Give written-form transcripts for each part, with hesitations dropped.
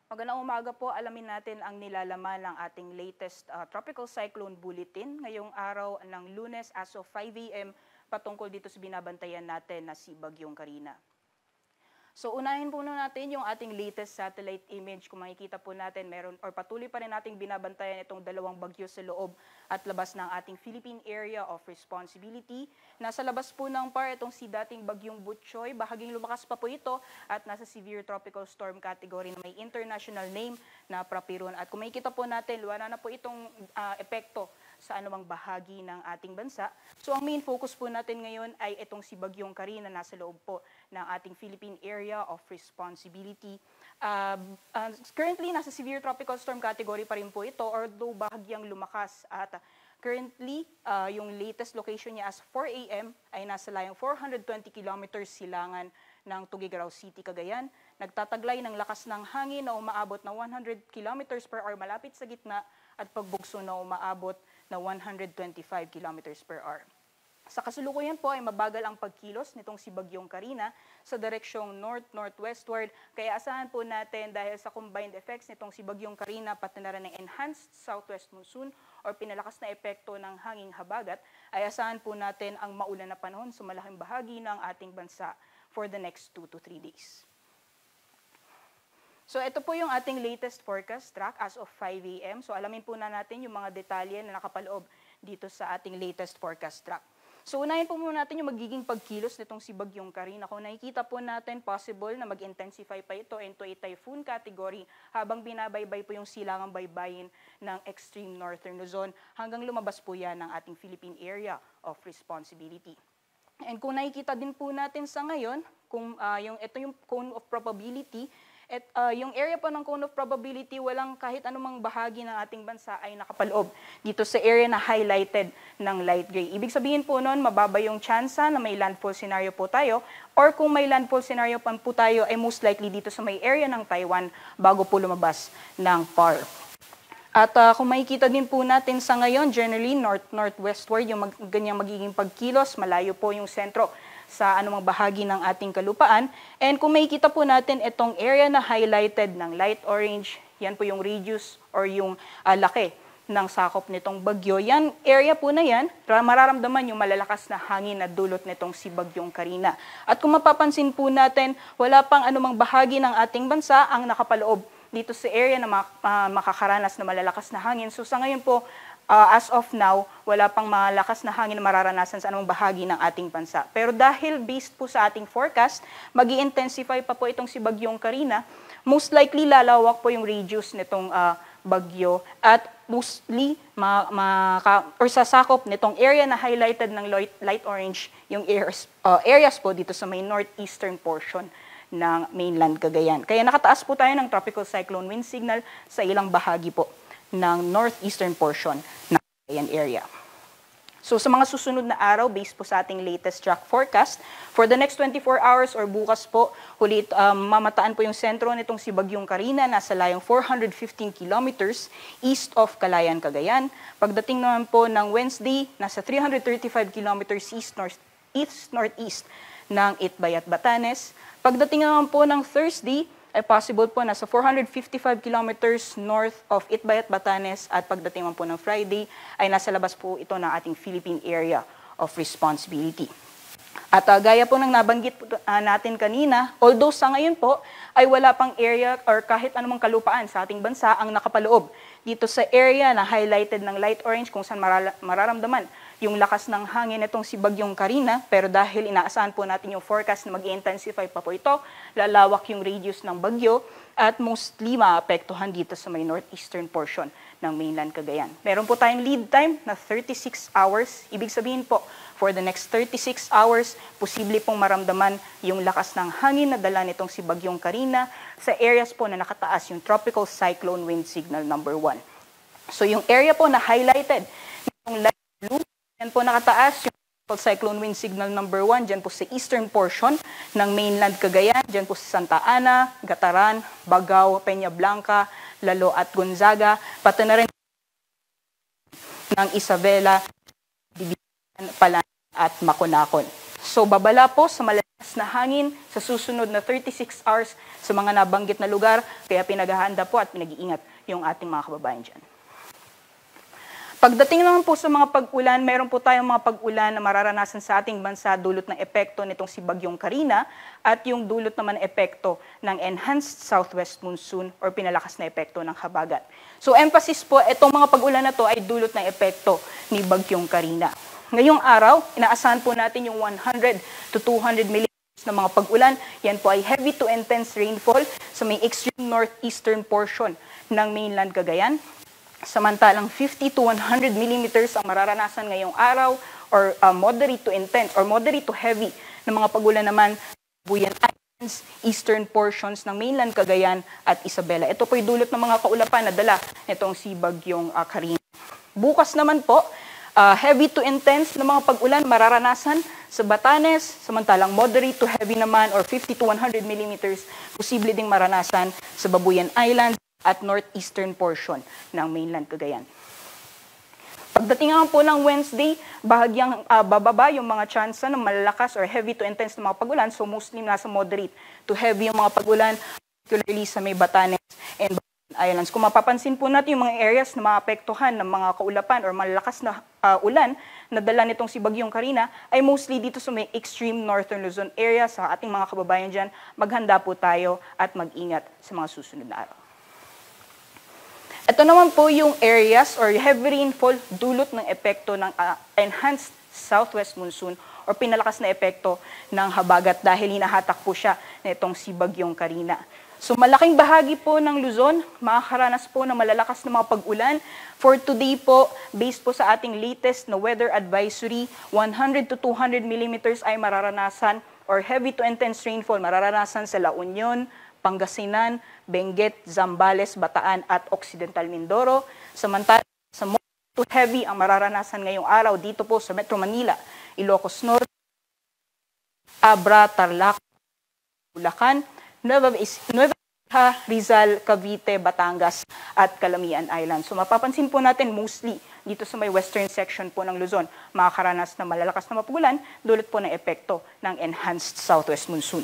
Magandang umaga po. Alamin natin ang nilalaman ng ating latest Tropical Cyclone Bulletin ngayong araw ng Lunes as of 5 a.m. patungkol dito sa binabantayan natin na si Bagyong Carina. So unahin po natin yung ating latest satellite image. Kung makikita po natin, patuloy pa rin nating binabantayan itong dalawang bagyo sa loob at labas ng ating Philippine Area of Responsibility. Nasa labas po ng PAR itong si dating bagyong Butchoy. Bahaging lumakas pa po ito at nasa severe tropical storm category na may international name na Prapiron. At kung makikita po natin, wala na po itong epekto sa anumang bahagi ng ating bansa. So ang main focus po natin ngayon ay itong si Bagyong Carina na nasa loob po ng ating Philippine Area of Responsibility. Currently, nasa severe tropical storm category pa rin po ito, although bahagyang lumakas. At currently, yung latest location niya as 4 a.m. ay nasa layong 420 kilometers silangan ng Tuguegarao City, Cagayan. Nagtataglay ng lakas ng hangin na umaabot na 100 kilometers per hour malapit sa gitna at pagbugso na umaabot na 125 kilometers per hour. Sa kasalukuyan po ay mabagal ang pagkilos nitong si Bagyong Carina sa direksyong north-northwestward. Kaya asahan po natin dahil sa combined effects nitong si Bagyong Carina pati na rin ng enhanced southwest monsoon or pinalakas na epekto ng hanging habagat, ay asahan po natin ang maulan na panahon sa malaking bahagi ng ating bansa for the next 2 to 3 days. So ito po yung ating latest forecast track as of 5 a.m. So alamin po na natin yung mga detalye na nakapaloob dito sa ating latest forecast track. So unahin po muna natin yung magiging pagkilos nitong si Bagyong Carina. Kung nakikita po natin, possible na mag-intensify pa ito into a typhoon category habang binabaybay po yung silangang baybayin ng extreme northern Luzon hanggang lumabas po yan ng ating Philippine Area of Responsibility. And kung nakikita din po natin sa ngayon, kung ito yung cone of probability, yung area po ng cone of probability, walang kahit anumang bahagi ng ating bansa ay nakapaloob dito sa area na highlighted ng light gray. Ibig sabihin po noon, mababa yung tsansa na may landfall scenario po tayo, or kung may landfall scenario pa po tayo, ay most likely dito sa may area ng Taiwan bago po lumabas ng PAR. At kung makikita din po natin sa ngayon, generally north-northwestward yung ganyang magiging pagkilos, malayo po yung sentro sa anumang bahagi ng ating kalupaan. And kung makikita po natin itong area na highlighted ng light orange, yan po yung radius or yung laki ng sakop nitong bagyo. Yan area po na yan, mararamdaman yung malalakas na hangin na dulot nitong si Bagyong Carina. At kung mapapansin po natin, wala pang anumang bahagi ng ating bansa ang nakapaloob dito sa area na makakaranas na malalakas na hangin. So sa ngayon po, as of now, wala pang malakas na hangin na mararanasan sa anumang bahagi ng ating bansa. Pero dahil based po sa ating forecast, mag-i-intensify pa po itong si Bagyong Carina, most likely lalawak po yung radius nitong bagyo at mostly sasakop nitong area na highlighted ng light orange yung areas po dito sa may northeastern portion ng mainland Cagayan. Kaya nakataas po tayo ng tropical cyclone wind signal sa ilang bahagi po ng northeastern portion ng Cagayan area. So sa mga susunod na araw, based po sa ating latest track forecast, for the next 24 hours or bukas po, mamataan po yung sentro nitong si Bagyong Carina, nasa layong 415 kilometers east of Calayan, Cagayan. Pagdating naman po ng Wednesday, nasa 335 kilometers east-northeast ng Itbayat, Batanes. Pagdating naman po ng Thursday, ay possible po nasa 455 kilometers north of Itbayat, Batanes, at pagdating man po ng Friday ay nasa labas po ito ng ating Philippine Area of Responsibility. At gaya po ng nabanggit natin kanina, although sa ngayon po ay wala pang area or kahit anumang kalupaan sa ating bansa ang nakapaloob dito sa area na highlighted ng light orange kung saan mararamdaman yung lakas ng hangin itong si Bagyong Carina, pero dahil inaasahan po natin yung forecast na mag-intensify pa po ito, lalawak yung radius ng bagyo at mostly maapektuhan dito sa may northeastern portion ng mainland Cagayan. Meron po tayong lead time na 36 hours. Ibig sabihin po, for the next 36 hours, posible pong maramdaman yung lakas ng hangin na dala nitong si Bagyong Carina sa areas po na nakataas yung tropical cyclone wind signal number 1. So yung area po na highlighted, yung light blue, yan po nakataas yung tropical cyclone wind signal number 1, dyan po sa eastern portion ng mainland Cagayan, dyan po sa Santa Ana, Gataran, Bagao, Peña Blanca, Lalo at Gonzaga, pati na rin ng Isabela, Divisan, Palan at Maconacon. So babala po sa na hangin sa susunod na 36 hours sa mga nabanggit na lugar, kaya pinaghahanda po at pinag-iingat yung ating mga kababayan dyan. Pagdating naman po sa mga pag-ulan, meron po tayong mga pag-ulan na mararanasan sa ating bansa dulot ng epekto nitong si Bagyong Karina at yung dulot naman epekto ng enhanced southwest monsoon or pinalakas na epekto ng habagat. So emphasis po, itong mga pag-ulan na to ay dulot ng epekto ni Bagyong Karina. Ngayong araw, inaasahan po natin yung 100 to 200 mm na mga pag-ulan. Yan po ay heavy to intense rainfall sa may extreme northeastern portion ng mainland Cagayan. Samantalang 50 to 100 millimeters ang mararanasan ngayong araw or moderate to intense or moderate to heavy na mga pag-ulan naman sa Buyan Islands, eastern portions ng mainland Cagayan at Isabela. Ito po ay dulot ng mga kaulapan na dala nitong si Bagyong Karina. Bukas naman po, heavy to intense na mga pag-ulan mararanasan sa Batanes, samantalang moderate to heavy naman or 50 to 100 millimeters posible ding maranasan sa Babuyan Islands at northeastern portion ng mainland Cagayan. Pagdating naman po ng Wednesday, bahagyang bababa yung mga tsansa ng malalakas or heavy to intense na mga pag-ulan, so mostly nasa moderate to heavy yung mga pag-ulan, particularly sa may Batanes and Islands. Kung mapapansin po natin yung mga areas na maapektuhan ng mga kaulapan or malalakas na ulan na dala nitong si Bagyong Karina ay mostly dito sa may extreme northern Luzon area. Sa ating mga kababayan dyan, maghanda po tayo at mag-ingat sa mga susunod na araw. Ito naman po yung areas or heavy rainfall dulot ng epekto ng enhanced southwest monsoon or pinalakas na epekto ng habagat dahil hinahatak po siya nitong si Bagyong Karina. So malaking bahagi po ng Luzon, makakaranas po ng malalakas na mga pag-ulan. For today po, based po sa ating latest na weather advisory, 100 to 200 millimeters ay mararanasan or heavy to intense rainfall mararanasan sa La Union, Pangasinan, Benguet, Zambales, Bataan at Occidental Mindoro. Samantala sa moderate to heavy ang mararanasan ngayong araw dito po sa Metro Manila, Ilocos Norte, Abra, Tarlac, Bulacan, Nueva Ecija, Rizal, Cavite, Batangas at Calamian Island. So mapapansin po natin mostly dito sa may western section po ng Luzon, makakaranas na malalakas na mapugulan dulot po ng epekto ng enhanced southwest monsoon.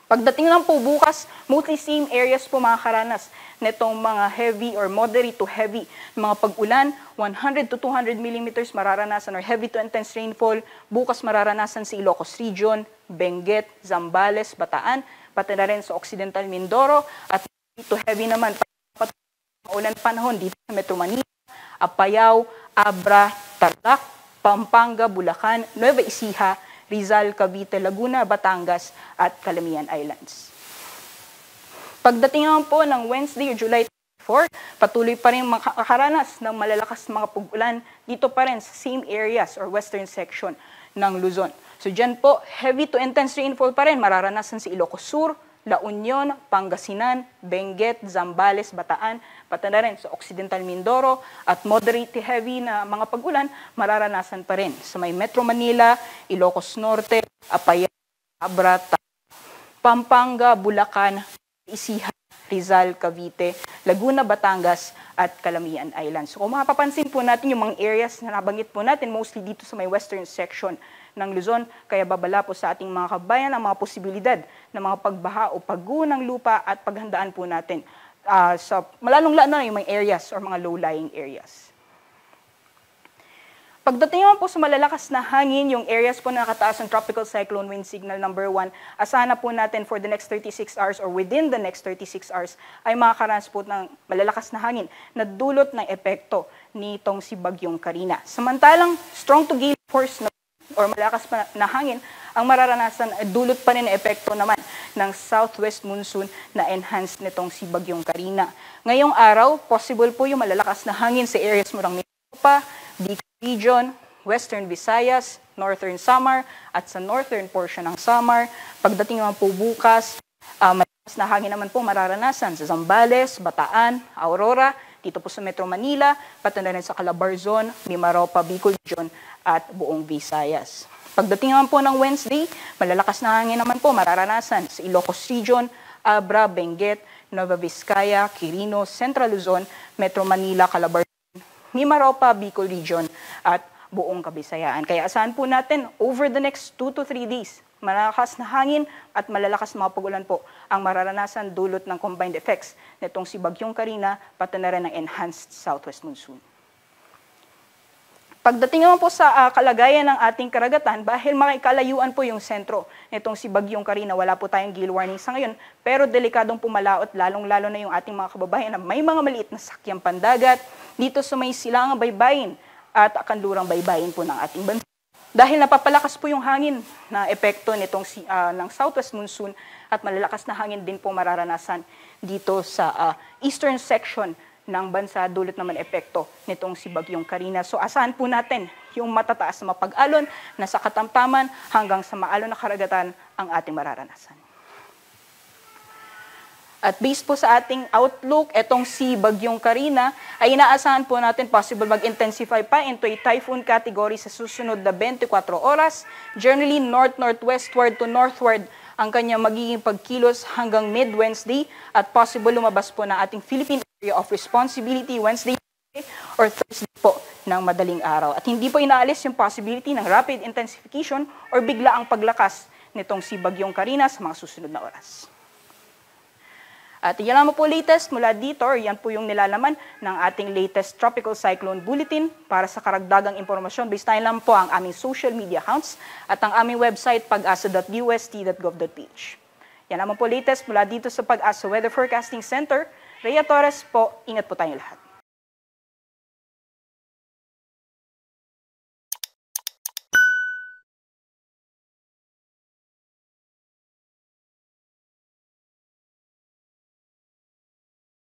Pagdating lang po bukas, mostly same areas po makakaranas nitong mga heavy or moderate to heavy mga pag-ulan, 100 to 200 millimeters mararanasan or heavy to intense rainfall. Bukas mararanasan sa Ilocos Region, Benguet, Zambales, Bataan, pati na rin sa Occidental Mindoro at to heavy naman ulan panahon dito sa Metro Manila, Apayao, Abra, Tarlac, Pampanga, Bulacan, Nueva Ecija, Rizal, Cavite, Laguna, Batangas at Calamian Islands. Pagdating naman po ng Wednesday, July 4, patuloy pa rin makakaranas ng malalakas mga pag-ulan dito pa rin sa same areas or western section ng Luzon. So dyan po, heavy to intense rainfall pa rin mararanasan sa Ilocos Sur, La Union, Pangasinan, Benguet, Zambales, Bataan, pati na rin sa Occidental Mindoro at moderate to heavy na mga pag-ulan mararanasan pa rin sa may Metro Manila, Ilocos Norte, Apayao, Abra, Pampanga, Bulacan, Ecija, Rizal, Cavite, Laguna, Batangas at Calamian Islands. So kung mapapansin po natin yung mga areas na nabanggit po natin mostly dito sa may western section ng Luzon, kaya babala po sa ating mga kabayan ang mga posibilidad ng mga pagbaha o pagguho ng lupa at paghandaan po natin sa malalong-lalo na yung mga areas or mga low-lying areas. Pagdating naman po sa malalakas na hangin, yung areas po na nakataas ng tropical cyclone wind signal number 1, asahan na po natin for the next 36 hours or within the next 36 hours ay makakaranas po ng malalakas na hangin na dulot ng epekto nitong si Bagyong Karina. Samantalang strong to gale force na or malakas pa na hangin, ang mararanasan ay dulot pa rin na epekto naman ng southwest monsoon na enhanced nitong si Bagyong Karina. Ngayong araw, possible po yung malalakas na hangin sa areas mo ng Minnapa, Bicol Region, Western Visayas, Northern Samar, at sa northern portion ng Samar. Pagdating naman po bukas, malakas na hangin naman po mararanasan sa Zambales, Bataan, Aurora, dito po sa Metro Manila, pati na rin sa Calabarzon, Mimaropa, Bicol Region, at buong Visayas. Pagdating naman po ng Wednesday, malalakas na hangin naman po mararanasan sa Ilocos Region, Abra, Benguet, Nueva Vizcaya, Quirino, Central Luzon, Metro Manila, Calabarzon, Mimaropa, Bicol Region, at buong Kabisayaan. Kaya asahan po natin over the next 2 to 3 days, malakas na hangin at malalakas na mga pag-ulan po ang mararanasan dulot ng combined effects nitong si Bagyong Karina pati na rin ng enhanced southwest monsoon. Pagdating naman po sa kalagayan ng ating karagatan, dahil makikalayuan po yung sentro nitong si Bagyong Karina, wala po tayong gale warning sa ngayon, pero delikadong pumalaot, lalong-lalo na yung ating mga kababayan na may mga maliit na sakyang pandagat dito sa may silangang baybayin at kanlurang baybayin po ng ating bansa. Dahil napapalakas po yung hangin na epekto nitong ng southwest monsoon at malalakas na hangin din po mararanasan dito sa eastern section ng bansa, dulot naman epekto nitong si Bagyong Karina. So asahan po natin yung matataas na mapag-alon na sa katamtaman hanggang sa maalon na karagatan ang ating mararanasan. At based po sa ating outlook, etong si Bagyong Karina ay inaasahan po natin possible mag-intensify pa into a typhoon category sa susunod na 24 oras, generally north-northwestward to northward ang kanyang magiging pagkilos hanggang mid-Wednesday at possible lumabas po ng ating Philippine Area of Responsibility Wednesday or Thursday po ng madaling araw. At hindi po inaalis yung possibility ng rapid intensification or bigla ang paglakas nitong si Bagyong Karina sa mga susunod na oras. At yan naman po latest mula dito, or yan po yung nilalaman ng ating latest Tropical Cyclone Bulletin. Para sa karagdagang impormasyon, baseline lang po ang aming social media accounts at ang aming website pag-asa.ust.gov.ph. Yan naman po latest mula dito sa Pag-asa Weather Forecasting Center. Rhea Torres po, ingat po tayong lahat.